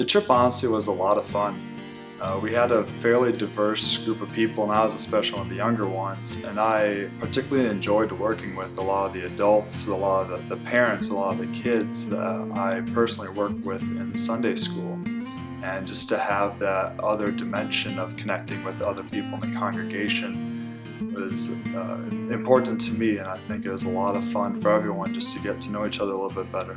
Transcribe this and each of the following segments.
The trip honestly was a lot of fun. We had a fairly diverse group of people, and I was especially one of the younger ones, and I particularly enjoyed working with a lot of the adults, a lot of the parents, a lot of the kids that I personally worked with in Sunday school. And just to have that other dimension of connecting with other people in the congregation was important to me, and I think it was a lot of fun for everyone just to get to know each other a little bit better.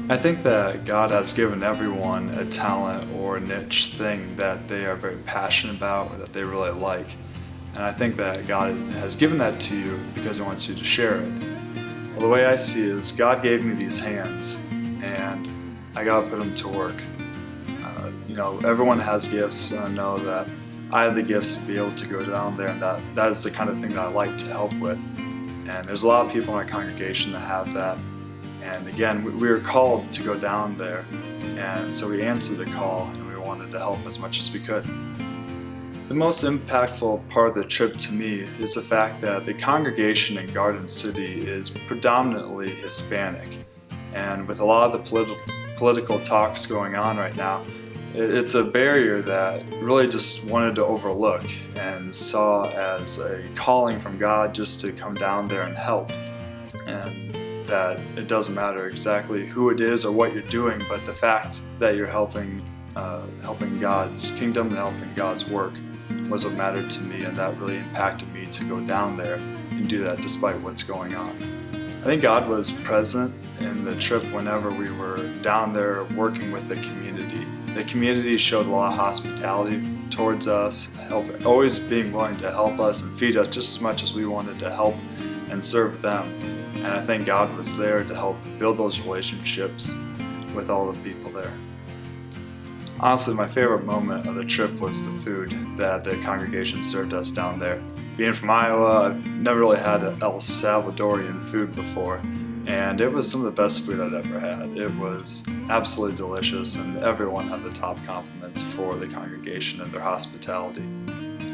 I think that God has given everyone a talent or a niche thing that they are very passionate about or that they really like. And I think that God has given that to you because He wants you to share it. Well, the way I see it is God gave me these hands and I got to put them to work. Everyone has gifts, and I know that I have the gifts to be able to go down there, and that is the kind of thing that I like to help with. And there's a lot of people in our congregation that have that. And again, we were called to go down there, and so we answered the call and we wanted to help as much as we could. The most impactful part of the trip to me is the fact that the congregation in Garden City is predominantly Hispanic. And with a lot of the political talks going on right now, it's a barrier that really just wanted to overlook and saw as a calling from God just to come down there and help. And that it doesn't matter exactly who it is or what you're doing, but the fact that you're helping God's kingdom and helping God's work was what mattered to me, and that really impacted me to go down there and do that despite what's going on. I think God was present in the trip whenever we were down there working with the community. The community showed a lot of hospitality towards us, always being willing to help us and feed us just as much as we wanted to help and serve them. And I think God was there to help build those relationships with all the people there. Honestly, my favorite moment of the trip was the food that the congregation served us down there. Being from Iowa, I've never really had El Salvadorian food before, and it was some of the best food I'd ever had. It was absolutely delicious, and everyone had the top compliments for the congregation and their hospitality.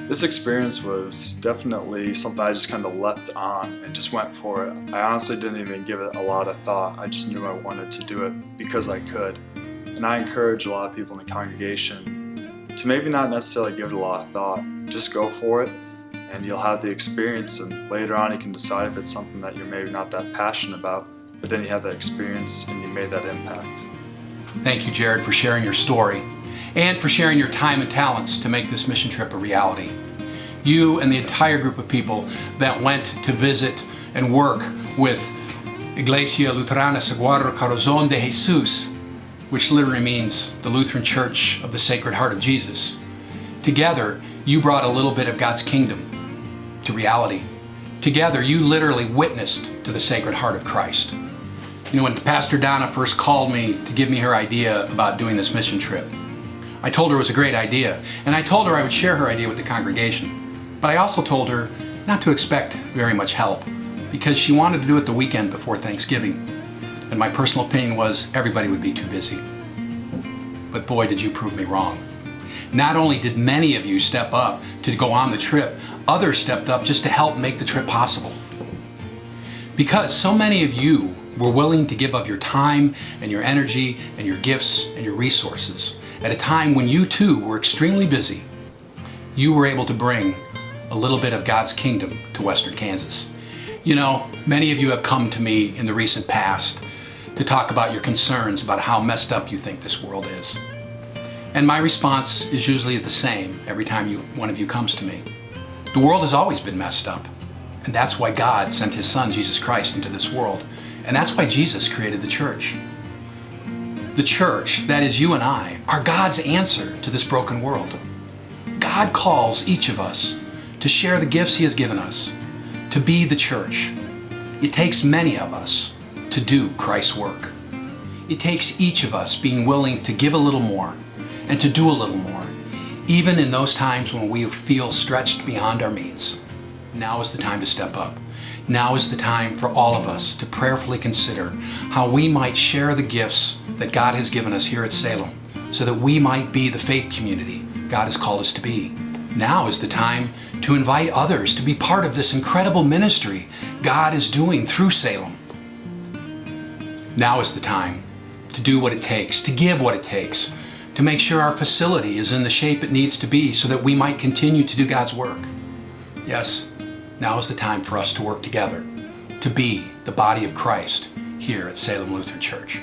This experience was definitely something I just kind of leapt on and just went for it. I honestly didn't even give it a lot of thought. I just knew I wanted to do it because I could. And I encourage a lot of people in the congregation to maybe not necessarily give it a lot of thought. Just go for it, and you'll have the experience, and later on you can decide if it's something that you're maybe not that passionate about, but then you have that experience and you made that impact. Thank you, Jared, for sharing your story and for sharing your time and talents to make this mission trip a reality. You and the entire group of people that went to visit and work with Iglesia Luterana Sagrado Corazón de Jesús, which literally means the Lutheran Church of the Sacred Heart of Jesus. Together, you brought a little bit of God's kingdom to reality. Together, you literally witnessed to the Sacred Heart of Christ. When Pastor Donna first called me to give me her idea about doing this mission trip, I told her it was a great idea, and I told her I would share her idea with the congregation. But I also told her not to expect very much help, because she wanted to do it the weekend before Thanksgiving. And my personal opinion was everybody would be too busy. But boy, did you prove me wrong. Not only did many of you step up to go on the trip, others stepped up just to help make the trip possible. Because so many of you were willing to give of your time and your energy and your gifts and your resources at a time when you too were extremely busy, you were able to bring a little bit of God's kingdom to Western Kansas. Many of you have come to me in the recent past to talk about your concerns about how messed up you think this world is. And my response is usually the same every time one of you comes to me. The world has always been messed up, and that's why God sent His Son, Jesus Christ, into this world. And that's why Jesus created the church. The church, that is you and I, are God's answer to this broken world. God calls each of us to share the gifts He has given us, to be the church. It takes many of us to do Christ's work. It takes each of us being willing to give a little more and to do a little more, even in those times when we feel stretched beyond our means. Now is the time to step up. Now is the time for all of us to prayerfully consider how we might share the gifts that God has given us here at Salem so that we might be the faith community God has called us to be. Now is the time to invite others to be part of this incredible ministry God is doing through Salem. Now is the time to do what it takes, to give what it takes, to make sure our facility is in the shape it needs to be so that we might continue to do God's work. Yes, now is the time for us to work together to be the body of Christ here at Salem Lutheran Church.